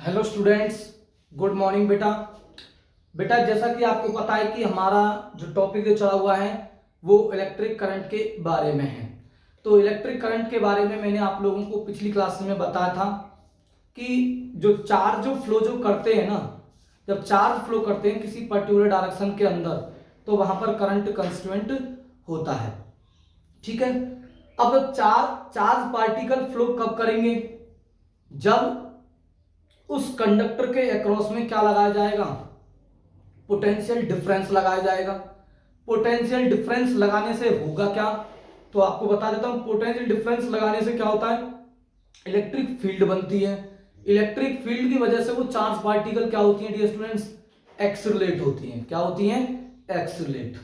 Hello students, good morning बेटा। बेटा जैसा कि आपको पता है कि हमारा जो टॉपिक जो चला हुआ है वो इलेक्ट्रिक करंट के बारे में है। तो इलेक्ट्रिक करंट के बारे में मैंने आप लोगों को पिछली क्लास में बताया था कि जो चार्ज जो फ्लो जो करते हैं ना, जब चार्ज फ्लो करते हैं किसी पर्टिकुलर डायरेक्शन के अंदर तो वहां पर करंट कंस्टिट्यूएंट होता है। ठीक है। अब चार्ज पार्टिकल फ्लो कब करेंगे? जब उस कंडक्टर के अक्रॉस में क्या लगाया जाएगा? पोटेंशियल डिफरेंस लगाया जाएगा। पोटेंशियल डिफरेंस लगाने से होगा क्या? तो आपको बता देता हूं, पोटेंशियल डिफरेंस लगाने से क्या होता है? इलेक्ट्रिक फील्ड बनती है। इलेक्ट्रिक फील्ड की वजह से वो चार्ज पार्टिकल क्या होती है डियर स्टूडेंट्स? एक्सिलरेट होती हैं। क्या होती हैं? एक्सिलरेट।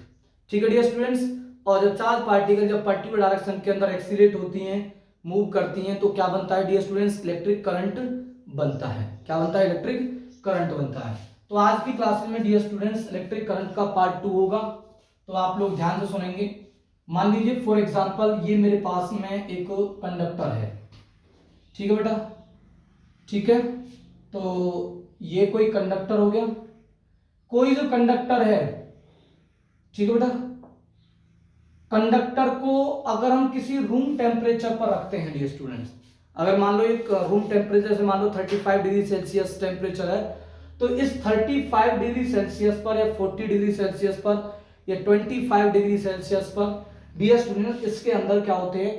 ठीक है डियर स्टूडेंट्स। और जब चार्ज पार्टिकल जब पर्टिकुलर डायरेक्शन के अंदर एक्सिलरेट होती हैं, मूव करती हैं, तो क्या बनता है डियर स्टूडेंट्स? इलेक्ट्रिक करंट बनता है। क्या बनता है? इलेक्ट्रिक करंट बनता है। तो आज की क्लास में डियर स्टूडेंट्स इलेक्ट्रिक करंट का पार्ट 2 होगा, तो आप लोग ध्यान से सुनेंगे। मान लीजिए फॉर एग्जांपल ये मेरे पास में एक कंडक्टर है। ठीक है बेटा, ठीक है। तो ये कोई कंडक्टर हो गया। कोई जो कंडक्टर है, ठीक है बेटा, कंडक्टर को अगर हम किसी रूम टेम्परेचर पर रखते हैं डियर स्टूडेंट्स, अगर मान लो एक रूम टेम्परेचर से मान लो 35 डिग्री सेल्सियस टेम्परेचर है, तो इस 35 डिग्री सेल्सियस पर या 40 डिग्री सेल्सियस पर या 25 डिग्री सेल्सियस पर डियर स्टूडेंट्स इसके अंदर क्या होते हैं?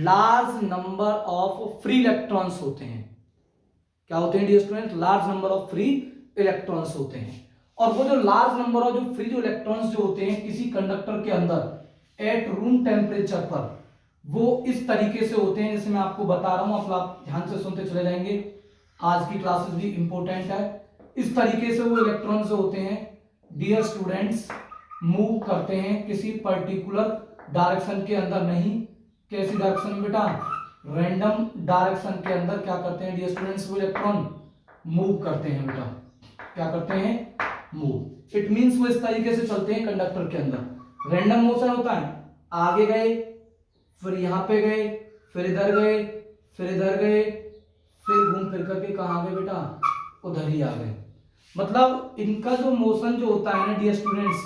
Large number of free electrons होते हैं। क्या होते हैं dear student? Large number of free electrons होते हैं। और वो जो लार्ज नंबर ऑफ जो फ्री जो इलेक्ट्रॉन्स जो होते हैं किसी कंडक्टर के अंदर एट रूम टेम्परेचर पर, वो इस तरीके से होते हैं जैसे मैं आपको बता रहा हूं। आप ध्यान से सुनते चले जाएंगे, आज की क्लासेस भी इंपॉर्टेंट है। इस तरीके से वो इलेक्ट्रॉन्स जो होते हैं डियर स्टूडेंट्स मूव करते हैं किसी पर्टिकुलर डायरेक्शन के अंदर। नहीं, कैसी डायरेक्शन में बेटा? रैंडम डायरेक्शन के अंदर क्या करते हैं डियर स्टूडेंट्स? वो इलेक्ट्रॉन मूव करते हैं बेटा। क्या करते हैं? मूव। इट मींस वो इस तरीके से चलते हैं कंडक्टर के अंदर। रैंडम मोशन होता है, आगे गए, फिर यहां पे गए, फिर इधर गए, फिर इधर गए, फिर घूम फिर करके कहां गए बेटा? उधर ही आ गए। मतलब इनका जो मोशन जो होता है ना डियर स्टूडेंट्स,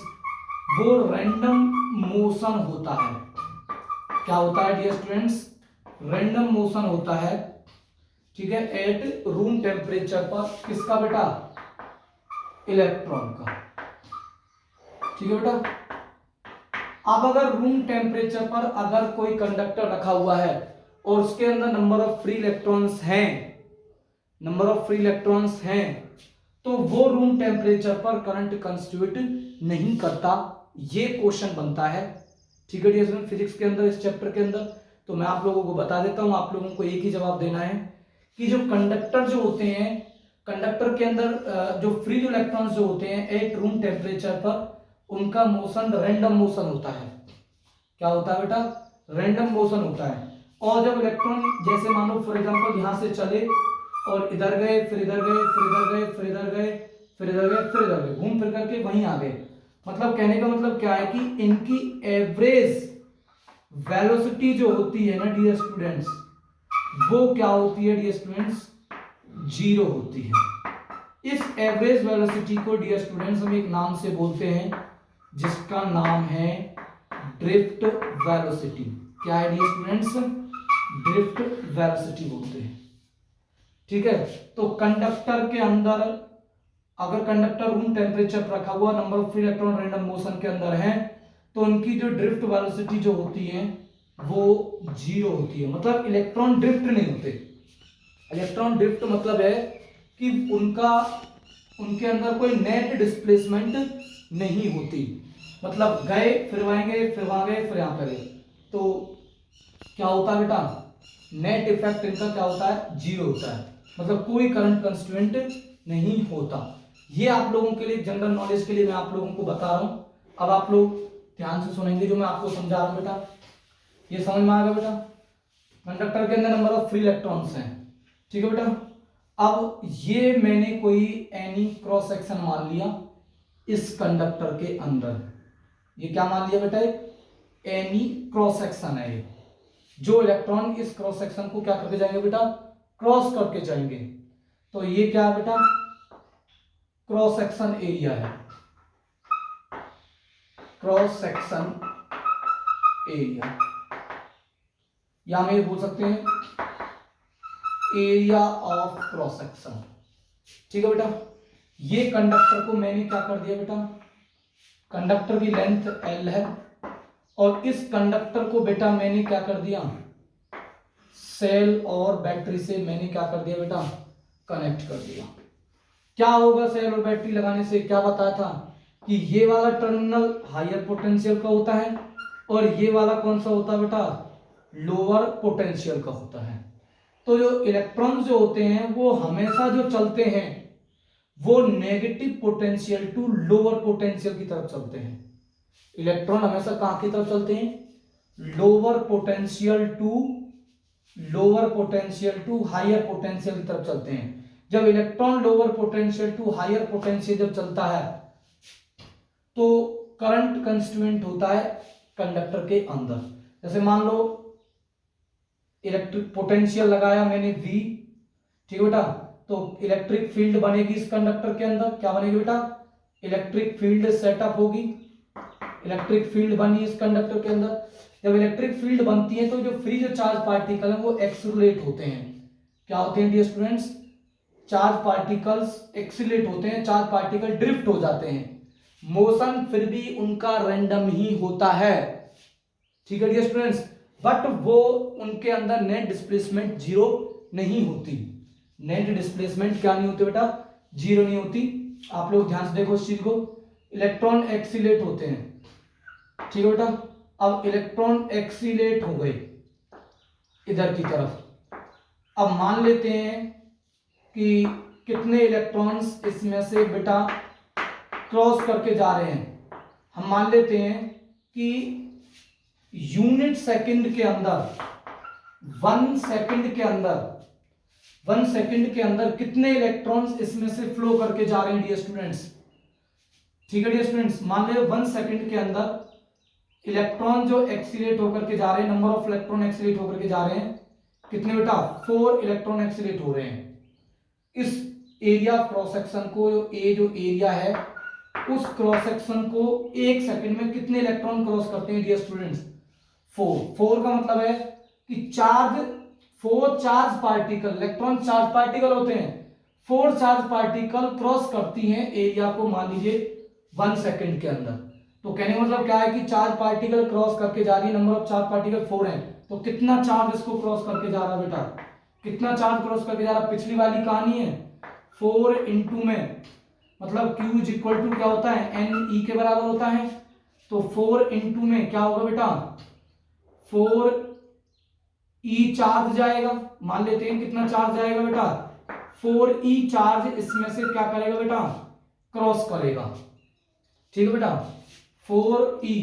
वो रैंडम मोशन होता है। क्या होता है डियर स्टूडेंट्स? रैंडम मोशन होता है। ठीक है, एट रूम टेम्परेचर पर। किसका बेटा? इलेक्ट्रॉन का। ठीक है बेटा। अब अगर रूम टेम्परेचर पर अगर कोई कंडक्टर रखा हुआ है और उसके अंदर नंबर ऑफ फ्री इलेक्ट्रॉन्स हैं, नंबर ऑफ फ्री इलेक्ट्रॉन्स हैं, तो वो रूम टेम्परेचर पर करंट कंस्टिट्यूट नहीं करता। ये क्वेश्चन बनता है। ठीक है डियर, फिजिक्स के अंदर इस चैप्टर के अंदर। तो मैं आप लोगों को बता देता हूं, आप लोगों को एक ही जवाब देना है कि जो कंडक्टर जो होते हैं, कंडक्टर के अंदर जो फ्री जो इलेक्ट्रॉन्स जो होते हैं एट रूम टेम्परेचर पर, उनका मोशन रैंडम मोशन होता है। क्या होता है बेटा? रैंडम मोशन होता है। और जब इलेक्ट्रॉन जैसे मान लो फॉर एग्जांपल यहां से चले और इधर गए, फिर इधर गए, फिर इधर गए, फिर इधर गए, फिर इधर गए, फिर इधर गए, घूम फिर करके वहीं आ गए। मतलब कहने का मतलब क्या है कि इनकी एवरेज वेलोसिटी जो होती है ना डियर स्टूडेंट्स, वो क्या होती है डियर स्टूडेंट्स? जीरो होती है। इस एवरेज वेलोसिटी को डियर स्टूडेंट्स हम एक नाम से बोलते हैं जिसका नाम है ड्रिफ्ट वेलोसिटी। क्या है डियर स्टूडेंट्स? ड्रिफ्ट वेलोसिटी बोलते हैं। ठीक है। तो कंडक्टर के अंदर अगर कंडक्टर रूम टेम्परेचर पर रखा हुआ, number of free electron random motion के अंदर है, तो उनकी जो ड्रिफ्ट वेलोसिटी जो होती है वो जीरो होती है। मतलब इलेक्ट्रॉन ड्रिफ्ट नहीं होते। इलेक्ट्रॉन ड्रिफ्ट मतलब है कि उनके अंदर कोई नेट डिस्प्लेसमेंट नहीं होती। मतलब गए, फिर वहां गए, फिर वहां गए, फिर यहां पर गए, तो क्या होता है बेटा? नेट इफेक्ट इनका क्या होता है? जीरो होता है। मतलब कोई करंट कंस्टिट्यूएंट नहीं होता। ये आप लोगों के लिए जनरल नॉलेज के लिए मैं आप लोगों को बता रहा हूं। अब आप लोग ध्यान से सुनेंगे जो मैं आपको समझा रहा हूं बेटा। ये समझ में आ गया बेटा? कंडक्टर के अंदर नंबर ऑफ फ्री इलेक्ट्रॉन्स हैं। ठीक है बेटा। अब ये मैंने कोई एनी क्रॉस सेक्शन मान लिया इस कंडक्टर के अंदर। ये क्या मान लिया बेटा? एनी क्रॉस सेक्शन है। जो इलेक्ट्रॉन इस क्रॉस सेक्शन को क्या करके जाएंगे बेटा? क्रॉस करके जाएंगे। तो ये क्या है बेटा, क्रॉस सेक्शन एरिया है, क्रॉस सेक्शन एरिया, या हम ये बोल सकते हैं एरिया ऑफ क्रॉस सेक्शन। ठीक है बेटा, ये कंडक्टर को मैंने क्या कर दिया बेटा, कंडक्टर की लेंथ L है और इस कंडक्टर को बेटा मैंने क्या कर दिया, सेल और बैटरी से मैंने क्या कर दिया बेटा, कनेक्ट कर दिया। क्या होगा सेल और बैटरी लगाने से, क्या बताया था कि ये वाला टर्मिनल हायर पोटेंशियल का होता है और ये वाला कौन सा होता है बेटा, लोअर पोटेंशियल का होता है। तो जो इलेक्ट्रॉन जो होते हैं वो हमेशा जो चलते हैं वो negative potential to lower potential की तरफ चलते हैं। इलेक्ट्रॉन हमेशा कहां की तरफ चलते हैं, lower potential to higher potential की तरफ चलते हैं। जब electron lower potential to higher potential जब चलता है तो करंट कंस्टिट्यूएंट होता है कंडक्टर के अंदर। जैसे मान लो इलेक्ट्रिक पोटेंशियल लगाया मैंने V, ठीक है बेटा, तो इलेक्ट्रिक फील्ड बनेगी इस कंडक्टर के अंदर। क्या बनेगी बेटा, इलेक्ट्रिक फील्ड सेटअप होगी, इलेक्ट्रिक फील्ड बनी इस कंडक्टर के अंदर। जब इलेक्ट्रिक फील्ड बनती है तो जो फ्री जो चार्ज पार्टिकल है वो एक्सीलरेट होते हैं। क्या होते हैं dear students, charge particles accelerate होते हैं, चार्ज पार्टिकल ड्रिफ्ट हो जाते हैं। मोशन फिर भी उनका रैंडम ही होता है, ठीक है डियर स्टूडेंट्स, बट वो उनके अंदर नेट डिस्प्लेसमेंट जीरो नहीं होती। नेट डिस्प्लेसमेंट क्या नहीं होती बेटा, जीरो नहीं होती। आप लोग ध्यान से देखो इस चीज को, इलेक्ट्रॉन एक्सीलेट होते हैं, ठीक है बेटा। अब इलेक्ट्रॉन एक्सीलेट हो गए इधर की तरफ। अब मान लेते हैं कि कितने इलेक्ट्रॉन्स इसमें से बेटा क्रॉस करके जा रहे हैं। हम मान लेते हैं कि यूनिट सेकंड के अंदर, 1 सेकंड के अंदर कितने इलेक्ट्रॉन्स इसमें से फ्लो करके जा रहे हैं डियर स्टूडेंट्स। ठीक है डियर स्टूडेंट्स, मान लो 1 सेकंड के अंदर इलेक्ट्रॉन जो एक्सीलेट होकर के जा रहे हैं, नंबर ऑफ इलेक्ट्रॉन एक्सीलेट होकर के जा रहे हैं कितने बेटा, 4 इलेक्ट्रॉन एक्सीलेट हो रहे हैं। इस एरिया क्रॉस सेक्शन को, ये जो एरिया है उस क्रॉस सेक्शन को 1 सेकंड में कितने इलेक्ट्रॉन क्रॉस करते हैं डियर स्टूडेंट्स, 4 का मतलब है कि 4 charge particle, electron charge particle होते हैं, 4 चार्ज पार्टिकल क्रॉस करती हैं एरिया को, मान लीजिए 1 सेकंड के अंदर। तो कहने का मतलब क्या है कि चार्ज पार्टिकल क्रॉस करके जा रही है, नंबर ऑफ चार्ज पार्टिकल 4 है, तो कितना चार्ज इसको क्रॉस करके जा रहा है बेटा, कितना चार्ज क्रॉस करके जा रहा है। पिछली वाली कहानी है 4 इंटू में, मतलब Q इज इक्वल टू क्या होता है, NE के बराबर होता है। तो 4 इंटू में क्या होगा बेटा, 4E चार्ज जाएगा। मान लेते हैं कितना चार्ज जाएगा बेटा, 4E चार्ज इसमें से क्या करेगा बेटा, क्रॉस करेगा। ठीक है बेटा, 4E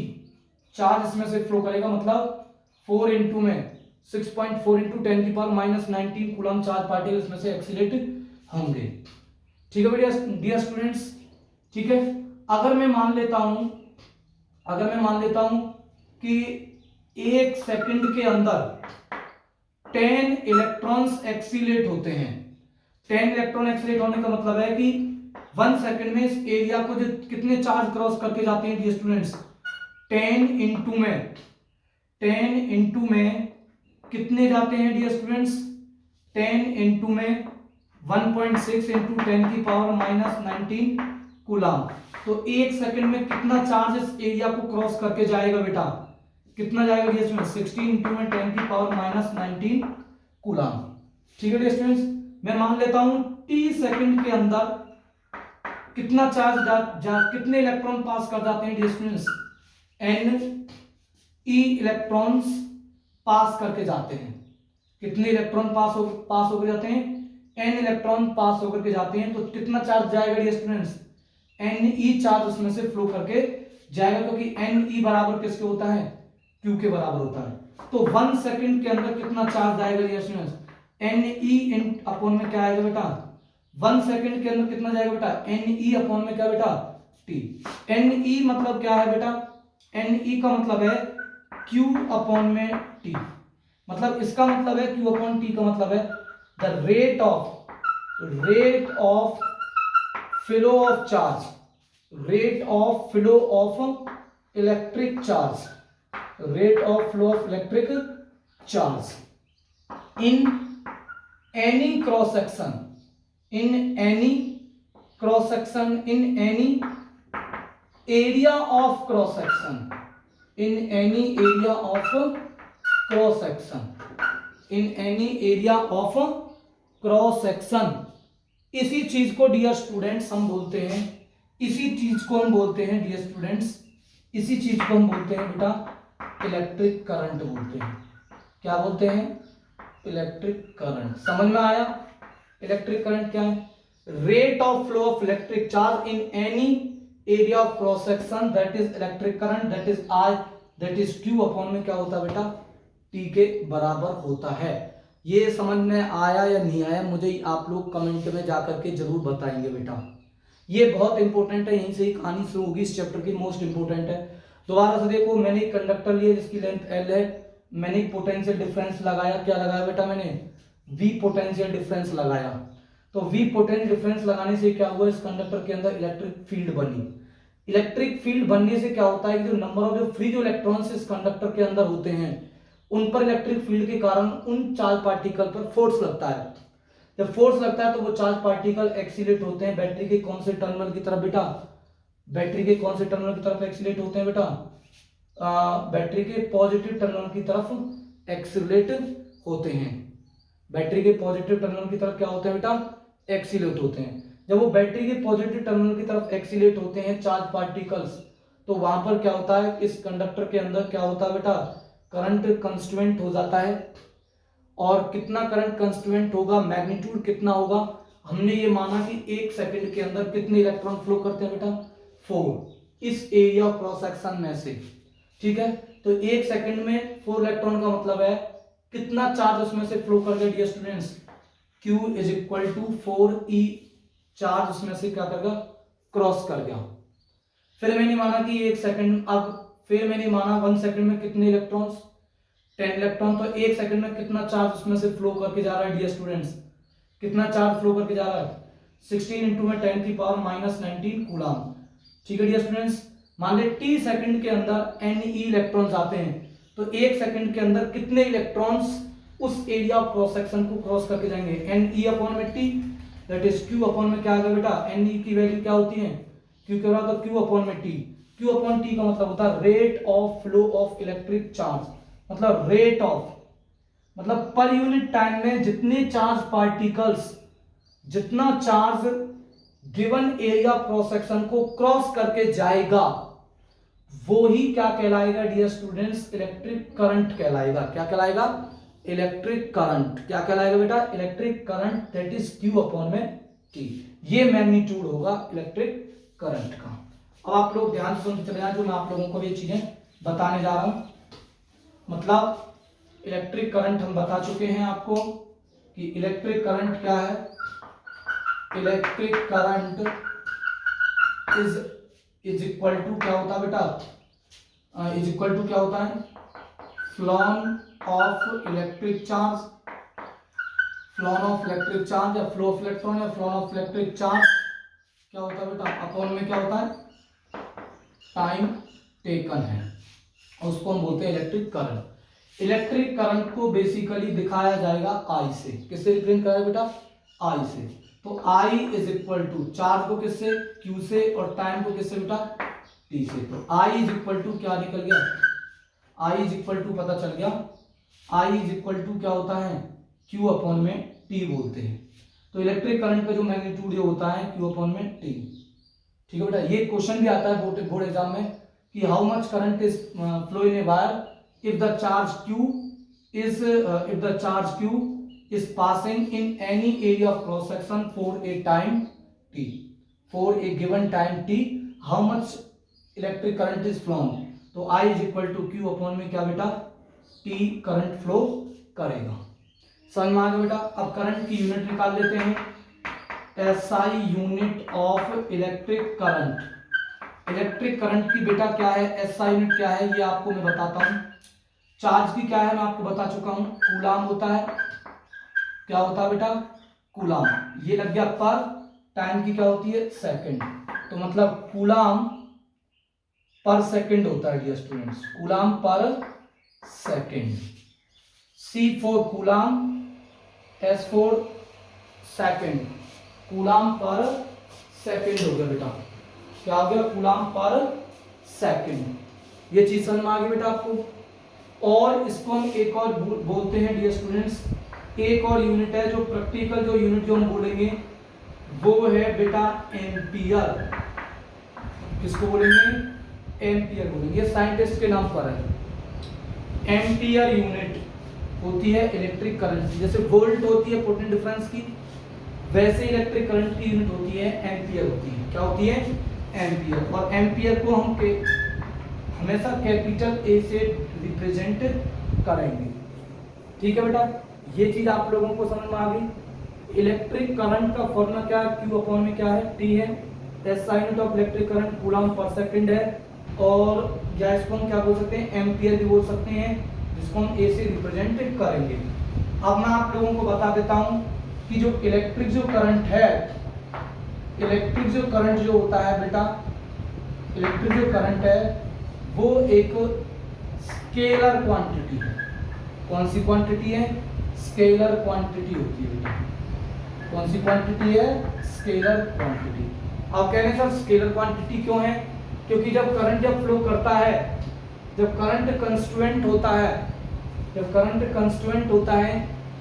चार्ज इसमें से फ्लो करेगा, मतलब 4 इंटू में 6.4 इंटू 10 की पावर -19 कूलम चार्ज पार्टिकल इसमें से एक्सीलेट होंगे। ठीक है बेटा डियर स्टूडेंट्स, ठीक है। अगर मैं मान लेता हूं कि 1 सेकंड के अंदर 10 इलेक्ट्रॉन्स एक्सीलेट होते हैं। 10 इलेक्ट्रॉन एक्सीलेट होने का मतलब है कि 1 सेकंड में इस एरिया को जो कितने चार्ज क्रॉस करके जाते हैं डियर स्टूडेंट्स, 10 इंटू में कितने जाते हैं डियर स्टूडेंट्स, 10 इंटू में 1.6 इंटू 10 की पावर -19 कूलम। तो 1 सेकंड में कितना चार्ज इस एरिया को क्रॉस करके जाएगा बेटा, कितना जाएगा डियर स्टूडेंट्स, 16 इंटू में 10 की पावर -19 कूलम। ठीक है डियर स्टूडेंट्स, मैं मान लेता हूं t सेकंड के अंदर कितना चार्ज कितने इलेक्ट्रॉन पास कर जाते हैं डियर स्टूडेंट्स, NE इलेक्ट्रॉन्स पास करके जाते हैं। कितने इलेक्ट्रॉन पास होकर जाते हैं, N इलेक्ट्रॉन पास होकर के जाते हैं। तो कितना चार्ज जाएगा डियर स्टूडेंट्स, NE चार्ज उसमें से फ्लो करके जाएगा, क्योंकि NE बराबर किसके होता है, Q के बराबर होता है। तो 1 सेकंड के अंदर कितना चार्ज जाएगा डियर स्टूडेंट्स, NE अपॉन में क्या आएगा बेटा, 1 सेकंड के अंदर कितना जाएगा बेटा, NE अपॉन में क्या बेटा, T। NE मतलब क्या है बेटा, NE का मतलब है Q अपॉन में T, मतलब इसका मतलब है Q अपॉन T का मतलब है the rate of rate of flow of charge, rate of flow of electric charge, rate of flow of electric charge in any cross section, in any cross section, in any area of cross section, in any area of cross section, in any area of cross section. इसी चीज को dear students हम बोलते हैं, इसी चीज को हम बोलते हैं डियर स्टूडेंट्स, इसी चीज को हम बोलते हैं बेटा इलेक्ट्रिक करंट बोलते हैं। क्या बोलते हैं? Electric current. समझ में आया? इलेक्ट्रिक करंट क्या है? Rate of flow of electric charge in any area of cross section, that is electric current, that is I, that is Q upon में क्या होता है बेटा? टी के बराबर होता है। ये समझ में आया या नहीं आया मुझे आप लोग कमेंट में जाकर के जरूर बताएंगे बेटा। ये बहुत इंपॉर्टेंट है, यहीं से ही कहानी शुरू होगी इस चैप्टर की, मोस्ट इंपॉर्टेंट है। दोबारा से देखो, मैंने एक कंडक्टर लिया जिसकी लेंथ एल है, मैंने एक पोटेंशियल डिफरेंस लगाया। क्या लगाया बेटा मैंने? वी पोटेंशियल डिफरेंस लगाया। तो वी पोटेंशियल डिफरेंस लगाने से क्या हुआ? इस कंडक्टर के अंदर इलेक्ट्रिक फील्ड बनी। इलेक्ट्रिक फील्ड बनने से क्या होता है कि जो नंबर ऑफ जो फ्री जो इलेक्ट्रॉन्स इस कंडक्टर के अंदर होते हैं उन पर इलेक्ट्रिक फील्ड के कारण उन चार्ज पार्टिकल पर फोर्स लगता है। जब फोर्स लगता है तो वो चार्ज पार्टिकल एक्सीलेट होते हैं बैटरी के कौन से टर्मिनल की तरफ बेटा? बैटरी के कौन से टर्मिनल की तरफ एक्सीलेट होते हैं बेटा? बैटरी के पॉजिटिव टर्मिनल की तरफ एक्सीलेट होते हैं। बैटरी के पॉजिटिव टर्मिनल की तरफ क्या होते हैं बेटा? एक्सीलेट होते हैं। जब वो बैटरी के पॉजिटिव टर्मिनल की तरफ एक्सीलेट होते हैं चार्ज पार्टिकल्स, तो वहां पर क्या होता है? इस कंडक्टर के अंदर क्या होता है बेटा? करंट कंस्ट्यूएंट हो जाता है। और कितना करंट कंस्ट्यूएंट होगा? मैग्नीट्यूड कितना होगा? हमने ये माना कि 1 सेकंड के अंदर कितने इलेक्ट्रॉन फ्लो करते हैं बेटा? 4 इस एरिया ऑफ क्रॉस सेक्शन में से। ठीक है, तो 1 सेकंड में 4 इलेक्ट्रॉन का मतलब है कितना चार्ज उसमें से फ्लो कर गया dear students? Q is equal to 4E charge उसमें से क्या कर गया? क्रॉस कर गया। फिर मैंने माना कि 1 सेकंड, अब फिर मैंने माना 1 सेकंड में कितने इलेक्ट्रॉन्स? 10 इलेक्ट्रॉन। तो 1 सेकंड में कितना चार्ज उसमें से फ्लो करके जा रहा है डियर स्टूडेंट्स? कितना चार्ज फ्लो करके जा रहा है? 16 इंटू में 10 की पावर -19 कूलम। ठीक है डियर स्टूडेंट्स, मान ले t सेकंड के अंदर Ne इलेक्ट्रॉन्स आते हैं, तो 1 सेकंड के अंदर कितने इलेक्ट्रॉन्स उस एरिया ऑफ क्रॉस सेक्शन को क्रॉस करके जाएंगे? Ne अपॉन में t, that is Q upon में क्या आ गया बेटा? Ne की वैल्यू क्या होती है? Q के बराबर तो Q अपॉन में t। Q अपॉन t का मतलब होता है rate of flow of electric charge, मतलब रेट ऑफ, मतलब पर यूनिट टाइम में जितने चार्ज पार्टिकल्स, जितना charge given area cross section को क्रॉस करके जाएगा वो ही क्या कहलाएगा डियर स्टूडेंट्स? इलेक्ट्रिक करंट कहलाएगा। क्या कहलाएगा? Electric current. क्या कहलाएगा बेटा? Electric current, that is Q upon में T। ये मैग्नीट्यूड होगा इलेक्ट्रिक करंट का। अब आप लोग ध्यान से सुनते चले जाएं, जो मैं आप लोगों को ये चीजें बताने जा रहा हूं। मतलब इलेक्ट्रिक करंट हम बता चुके हैं आपको कि इलेक्ट्रिक करंट क्या है। Electric current is equal to क्या होता है बेटा? इज इक्वल टू क्या होता है? Flown of electric charge, flown of electric charge या फ्लो ऑफ इलेक्ट्रॉन या फ्लॉन ऑफ इलेक्ट्रिक चार्ज क्या होता है बेटा? अपॉन में क्या होता है? टाइम टेकन है, और उसको हम बोलते हैं इलेक्ट्रिक करंट। इलेक्ट्रिक करंट को बेसिकली दिखाया जाएगा I से। किससे रिप्रेजेंट कराया बेटा? I से। तो I is equal to charge को किससे? Q से, और टाइम को किससे बेटा? T से। तो I इज इक्वल टू क्या निकल गया? I इज इक्वल टू पता चल गया, I इज इक्वल टू क्या होता है? Q अपॉन में T बोलते हैं। तो इलेक्ट्रिक करंट का जो मैग्नीट्यूड ये होता है Q अपॉन में T। ठीक है बेटा, ये क्वेश्चन भी आता है बोर्ड एग्जाम में कि how much current is flow in a wire if the charge Q is passing in any area of cross section for a time t, for a given time t, how much electric current is flown? तो I is equal to Q upon में क्या बेटा? T current flow करेगा। समझ में आ गया बेटा? अब करंट की यूनिट निकाल लेते हैं। SI unit of electric current. Electric current की बेटा क्या है? SI यूनिट क्या है ये आपको मैं बताता हूं। चार्ज की क्या है मैं आपको बता चुका हूं, कूलाम होता है। क्या होता है बेटा? कूलाम, ये लग गया पर, टाइम की क्या होती है सेकंड, तो मतलब कूलाम पर सेकंड होता है डियर स्टूडेंट्स, कूलाम पर second. C for coulomb, S for second, coulomb पर सेकंड हो गया बेटा, क्या हो गया कूलाम पर सेकंड। ये चीज समझ में आ गई बेटा आपको। और इसको हम एक और बोलते हैं डियर स्टूडेंट्स, एक और यूनिट है जो प्रैक्टिकल जो यूनिट जो हम बोलेंगे वो है बेटा एम्पियर। किसको बोलेंगे एम्पियर बोलेंगे, ये साइंटिस्ट के नाम पर है। एम्पियर यूनिट होती है इलेक्ट्रिक करंट, जैसे वोल्ट होती है पोटेंशियल डिफरेंस की, वैसे इलेक्ट्रिक करंट की यूनिट होती है एम्पियर होती है। क्या होती है एम्पियर। और एम्पियर को हम हमेशा कैपिटल ए से रिप्रेजेंट करेंगे। ठीक है बेटा, ये चीज आप लोगों को समझ में आ गई। इलेक्ट्रिक करंट का फॉर्मूला क्या है, Q अपॉन में क्या है T है, SI unit of electric current coulomb per second है, और या इसको हम क्या बोल सकते हैं एम्पियर भी बोल सकते हैं, जिसको हम ए से रिप्रेजेंट करेंगे। अब मैं आप लोगों को बता देता हूं कि जो इलेक्ट्रिक जो करंट है, इलेक्ट्रिक जो करंट जो होता है बेटा, इलेक्ट्रिक जो करंट है वो एक स्केलर क्वांटिटी है। कौन सी क्वांटिटी है, स्केलर क्वांटिटी होती है बेटा। कौन सी क्वांटिटी है, स्केलर क्वांटिटी। आप कह रहे हैं सर स्केलर क्वांटिटी क्यों है, क्योंकि जब करंट जब फ्लो करता है, जब करंट कंस्टिट्यूएंट होता है, जब करंट कंस्टिट्यूएंट होता है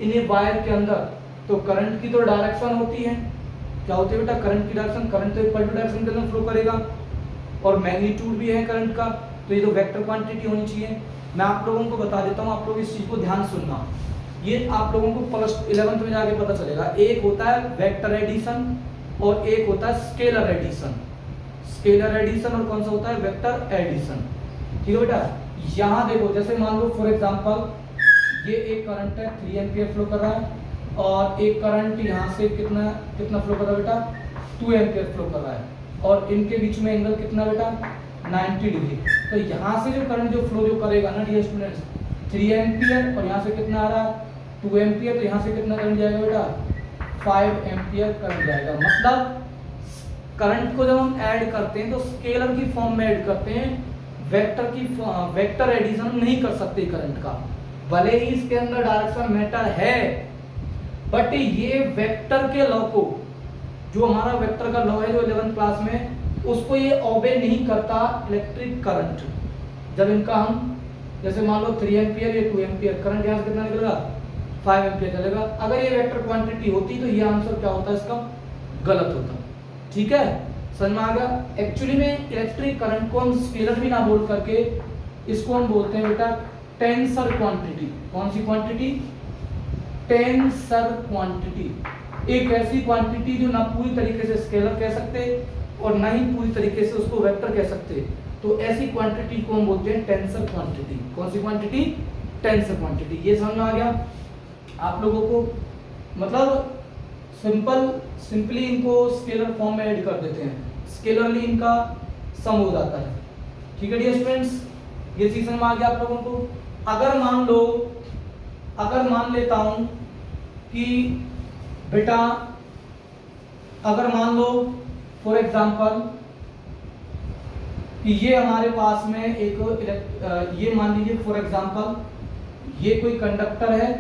इन वायर के अंदर, तो करंट की तो डायरेक्शन होती है, क्या होती है बेटा करंट की डायरेक्शन, करंट तो एक पर्टिकुलर डायरेक्शन के अंदर फ्लो करेगा, और मैग्नीट्यूड भी है करंट का, तो ये तो वेक्टर क्वांटिटी होनी चाहिए। मैं आप लोगों को बता देता हूँ, आप लोग इस चीज को ध्यान सुनना, ये आप लोगों को प्लस 11th में जाके पता चलेगा। एक होता है वेक्टर एडिशन और एक होता है स्केलर एडिशन। स्केलर एडिशन और कौन सा होता है वेक्टर एडिशन। ठीक है बेटा, यहाँ देखो जैसे मान लो फॉर एग्जांपल ये एक करंट है 3 एम्पियर फ्लो कर रहा है, और एक करंट यहाँ से कितना कितना फ्लो कर रहा है बेटा 2 एम्पियर फ्लो कर रहा है, और इनके बीच में एंगल कितना बेटा 90 डिग्री। तो यहाँ से जो करंट जो फ्लो जो करेगा ना डियर स्टूडेंट्स 3 एम्पियर, और यहाँ से कितना आ रहा है 2 एम्पियर, तो यहाँ से कितना करंट जाएगा बेटा 5 एम्पियर करंट जाएगा। मतलब करंट को जब हम ऐड करते हैं तो स्केलर की फॉर्म में ऐड करते हैं, वेक्टर की वेक्टर एडिशन हम नहीं कर सकते करंट का, भले ही इसके अंदर डायरेक्शन मैटर है, बट ये वेक्टर के लॉ को, जो हमारा वेक्टर का लॉ है जो 11th क्लास में, उसको ये ओबे नहीं करता इलेक्ट्रिक करंट। जब इनका हम जैसे मान लो 3 एम्पियर या 2 एम्पियर करंट यहाँ से कितना निकलेगा 5 एम्पियर चलेगा, अगर ये वेक्टर क्वांटिटी होती तो ये आंसर क्या होता इसका गलत होता। ठीक है, समझ में आ गया। एक्चुअली में इलेक्ट्रिक करंट को हम स्केलर भी ना बोल करके इसको हम बोलते हैं बेटा टेंसर क्वांटिटी। कौन सी क्वांटिटी, टेंसर क्वांटिटी। एक ऐसी क्वांटिटी जो ना पूरी तरीके से स्केलर कह सकते और ना ही पूरी तरीके से उसको वेक्टर कह सकते, तो ऐसी क्वांटिटी को हम बोलते हैं टेंसर क्वांटिटी। कौन सी क्वांटिटी, टेंसर क्वांटिटी। ये समझ में आ गया आप लोगों को, मतलब सिंपली इनको स्केलर फॉर्म में ऐड कर देते हैं, स्केलरली इनका सम हो जाता है। ठीक है डियर स्टूडेंट्स, ये चीज समझ में आ गया आप लोगों को। अगर मान लेता हूं कि बेटा, अगर मान लो फॉर एग्जांपल कि ये हमारे पास में एक ये मान लीजिए फॉर एग्जांपल ये कोई कंडक्टर है,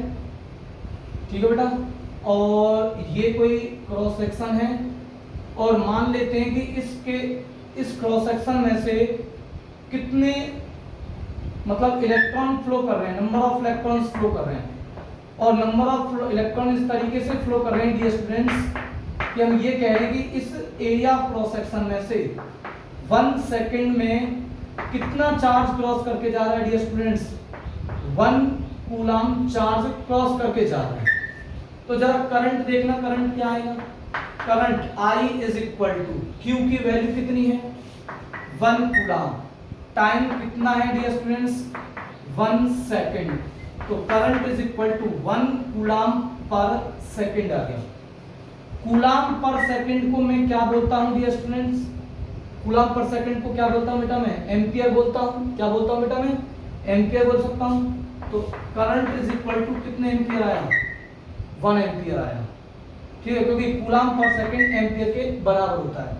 ठीक है बेटा, और ये कोई क्रॉस सेक्शन है, और मान लेते हैं कि इस क्रॉस सेक्शन में से कितने मतलब इलेक्ट्रॉन फ्लो कर रहे हैं, नंबर ऑफ इलेक्ट्रॉन्स फ्लो कर रहे हैं, और नंबर ऑफ इलेक्ट्रॉन इस तरीके से फ्लो कर रहे हैं डियर स्टूडेंट्स कि हम ये कह रहे हैं कि इस एरिया ऑफ क्रॉस सेक्शन में से 1 सेकंड में कितना चार्ज क्रॉस करके जा रहा है dear students, 1 coulomb charge cross करके जा रहा है। तो जरा करंट देखना, करंट क्या आएगा, current I is equal to Q की वैल्यू कितनी है 1 कूलम, टाइम कितना है डियर स्टूडेंट्स 1 सेकंड, तो current is equal to 1 coulomb per second आ गया। कूलम पर सेकंड को मैं क्या बोलता हूं dear students, coulomb per second को क्या बोलता हूं बेटा मैं, एम्पियर बोलता हूं। क्या बोलता हूं बेटा मैं, एम्पियर बोल सकता हूं। तो करंट इज इक्वल टू कितने एम्पियर आया 1 एम्पियर आया। ठीक है, क्योंकि कूलम पर सेकंड एम्पियर के बराबर होता है।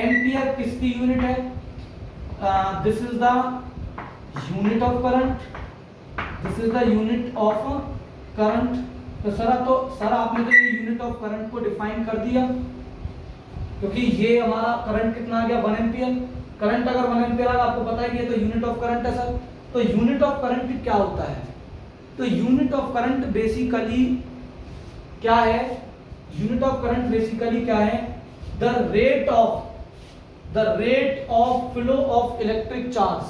एम्पियर किसकी यूनिट है? This is the unit of current, this is the unit of current. तो सर आपने तो ये यूनिट ऑफ करंट को डिफाइन कर दिया, क्योंकि ये हमारा करंट कितना आ गया 1 एम्पियर। करंट अगर 1 एम्पियर आएगा, आपको पता है कि ये तो यूनिट ऑफ करंट है सर। तो यूनिट ऑफ करंट क्या होता है? तो यूनिट ऑफ करंट बेसिकली क्या है? यूनिट ऑफ करंट बेसिकली क्या है? The rate of flow of electric charge,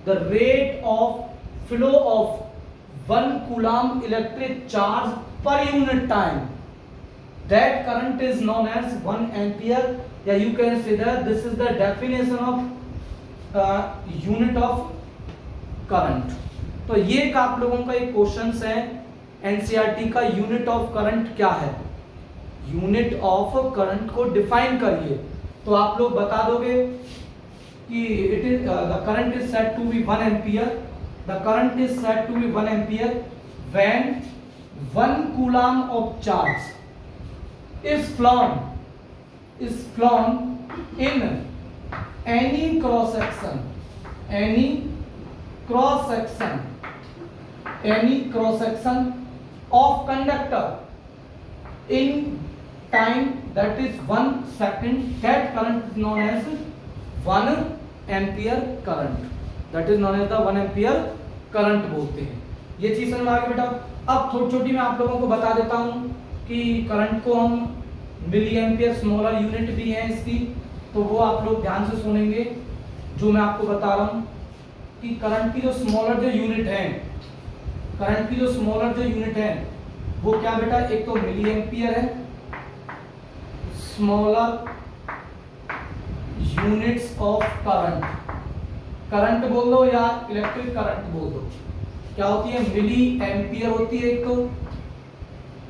the rate of flow of 1 coulomb electric charge per unit time, that current is known as 1 ampere, या you can say that this is the definition of unit of current। तो ये एक आप लोगों का एक question है NCERT का, यूनिट ऑफ करंट क्या है? यूनिट ऑफ करंट को डिफाइन करिए। तो आप लोग बता दोगे कि it is the current is said to be 1 ampere, the current is said to be 1 ampere when 1 coulomb of charge is flown in any cross section of conductor in time that is 1 second, that current is known as 1 ampere current, that is known as the 1 ampere current बोलते हैं। ये चीज समझ में आ गई बेटा। अब थोड़ी छोटी मैं आप लोगों को बता देता हूं कि करंट को हम मिली एम्पियर स्मॉलर यूनिट भी है इसकी, तो वो आप लोग ध्यान से सुनेंगे जो मैं आपको बता रहा हूं कि करंट की जो स्मॉलर जो यूनिट है, करंट की जो स्मॉलर जो यूनिट है वो क्या बेटा? एक तो मिली एम्पियर है, smaller units of current, current बोल दो या इलेक्ट्रिक करंट बोल दो, क्या होती है? मिली एम्पियर होती है एक तो,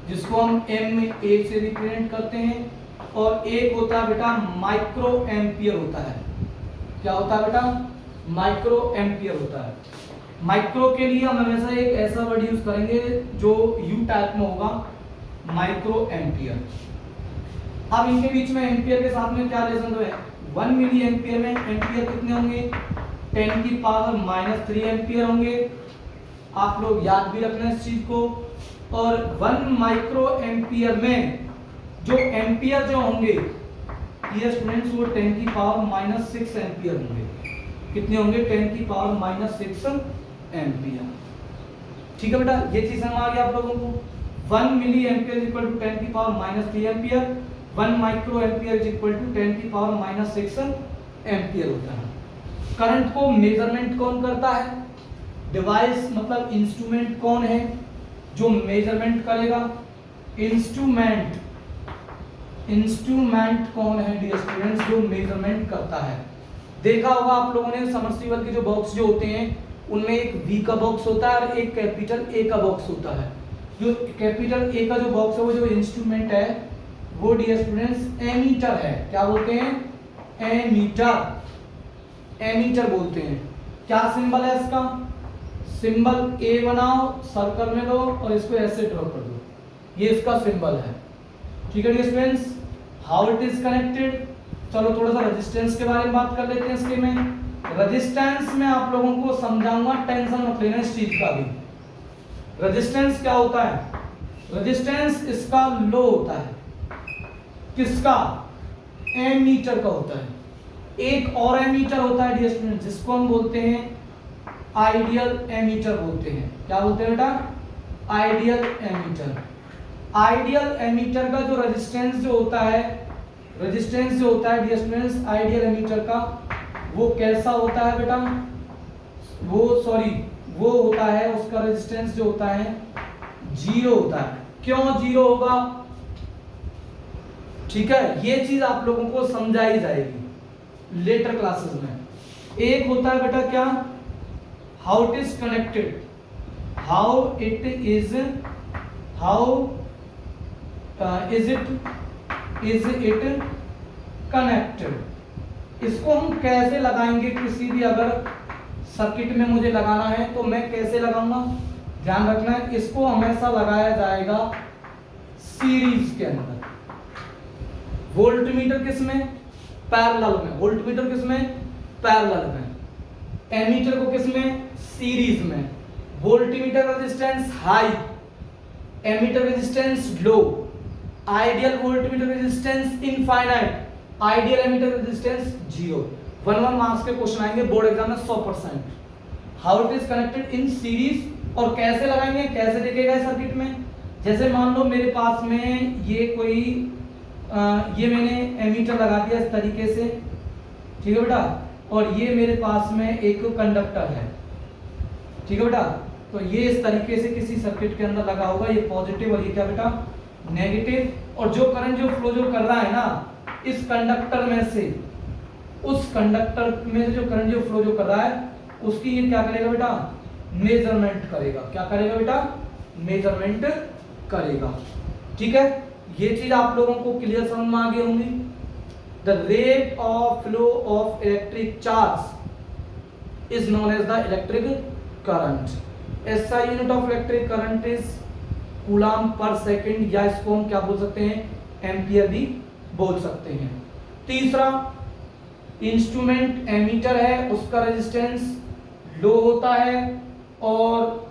जिसको हम एम ए से रिप्रेजेंट करते हैं, और एक होता है बेटा माइक्रो एम्पियर होता है। क्या होता है बेटा? माइक्रो एम्पियर होता है। माइक्रो के लिए हम हमेशा एक ऐसा वर्ड यूज करेंगे जो यू टाइप में होगा, माइक्रो एम्पियर। अब इनके बीच में एम्पियर के साथ में क्या रिलेशन है? 1 मिली एम्पियर में एम्पियर कितने होंगे? 10 की पावर -3 एम्पियर होंगे। आप लोग याद भी रखना इस चीज को। और 1 माइक्रो एम्पियर में जो एम्पियर जो होंगे ये स्टूडेंट्स वो 10 की पावर -6 एम्पियर होंगे। कितने होंगे? 10 की पावर -6 एम्पियर। ठीक है बेटा, ये चीज समझ आ गया आप लोगों को। 1 मिली एम्पियर इक्वल टू 10 की power -3 ampere, 1 micro ampere is equal to 10 की पावर -6 एम्पियर होता है। करंट को मेजरमेंट कौन करता है? डिवाइस मतलब इंस्ट्रूमेंट कौन है जो मेजरमेंट करेगा? इंस्ट्रूमेंट कौन है डियर स्टूडेंट्स जो मेजरमेंट करता है? देखा होगा आप लोगों ने समरसीबल के जो बॉक्स जो होते हैं उनमें एक वी का बॉक्स होता है और एक कैपिटल ए का बॉक्स होता है। जो कैपिटल ए का जो बॉक्स है वो जो इंस्ट्रूमेंट है वो डियर स्टूडेंट्स एमीटर है। क्या बोलते हैं? एमीटर, एमीटर बोलते हैं। क्या सिंबल है इसका? सिंबल ए बनाओ, सर्कल में लो और इसको ऐसे ड्रॉ कर दो, ये इसका सिंबल है। ठीक है dear students, how it is connected. चलो थोड़ा सा रेजिस्टेंस के बारे में बात कर लेते हैं। इसके में रेजिस्टेंस में आप लोगों को समझाऊंगा, टेंशन मत लेना इस चीज का भी। रेजिस्टेंस क्या होता है? रेजिस्टेंस इसका लो होता है। किसका? एमीटर का होता है। एक और एमीटर होता है डियर स्टूडेंट्स जिसको हम बोलते हैं आइडियल एमीटर बोलते हैं। क्या बोलते हैं बेटा? Ideal ammeter. आइडियल एमीटर का जो रेजिस्टेंस जो होता है, रेजिस्टेंस जो होता है डियर स्टूडेंट्स आइडियल एमीटर का, वो कैसा होता है बेटा? वो होता है, उसका रेजिस्टेंस जो होता है 0 होता है। क्यों 0 होगा? ठीक है, ये चीज आप लोगों को समझाई जाएगी लेटर क्लासेस में। एक होता है बेटा क्या? How it is connected, how it is it connected. इसको हम कैसे लगाएंगे? किसी भी अगर सर्किट में मुझे लगाना है तो मैं कैसे लगाऊंगा? ध्यान रखना है, इसको हमेशा लगाया जाएगा सीरीज के अंदर, वोल्टमीटर किस में, पैरेलल में, वोल्टमीटर किस में, पैरेलल में, एमीटर को किस में, सीरीज में, voltmeter resistance high, ammeter resistance low, ideal voltmeter resistance infinite, ideal ammeter resistance 0। 1 marks के क्वेश्चन आएंगे बोर्ड एग्जाम में 100%। How it is connected in series, और कैसे लगाएंगे, कैसे दिखेगा सर्किट में। जैसे मान लो मेरे पास में ये कोई ये मैंने एमीटर लगा दिया इस तरीके से, ठीक है बेटा, और ये मेरे पास में एक कंडक्टर है, ठीक है बेटा। तो ये इस तरीके से किसी सर्किट के अंदर लगा होगा, ये पॉजिटिव और ये क्या बेटा, नेगेटिव। और जो करंट जो फ्लो जो कर रहा है ना इस कंडक्टर में से, उस कंडक्टर में से जो करंट जो फ्लो जो कर रहा है उसकी ये क्या करेगा बेटा, मेजरमेंट करेगा। क्या करेगा बेटा, मेजरमेंट करेगा। ठीक है, ये चीज आप लोगों को क्लियर समझ में आ गई होंगी। The rate of flow of electric charge is known as the electric current. SI unit of electric current is coulomb per second, या इसको हम क्या बोल सकते हैं, एम्पियर भी बोल सकते हैं। तीसरा, इंस्ट्रूमेंट एमीटर है, उसका रेजिस्टेंस लो होता है, और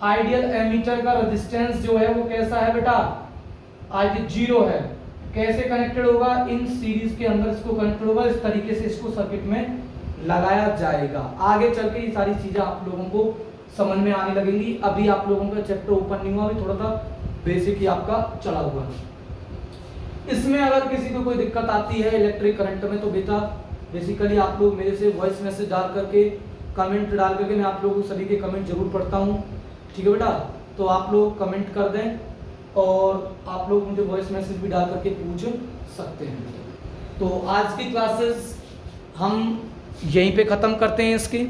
आइडियल एमीटर का रेजिस्टेंस जो है वो कैसा है बेटा, आज 0 है। कैसे कनेक्टेड होगा, इन सीरीज के अंदर इसको कनेक्टेड होगा, इस तरीके से इसको सर्किट में लगाया जाएगा। आगे चल के ये सारी चीजें आप लोगों को समझ में आने लगेंगी। अभी आप लोगों का चैप्टर ओपन नहीं हुआ, अभी थोड़ा सा बेसिक ही आपका चला हुआ है। इसमें अगर किसी को कोई दिक्कत आती है इलेक्ट्रिक करंट में, तो बेटा बेसिकली आप लोग मेरे से वॉइस मैसेज डाल करके, कमेंट डाल करके, मैं आप लोगों सभी के कमेंट जरूर पढ़ता हूँ, ठीक है बेटा। तो आप लोग कमेंट कर दें, और आप लोग मुझे वॉइस मैसेज भी डाल करके पूछ सकते हैं। तो आज की क्लासेस हम यहीं पे ख़त्म करते हैं इसकी।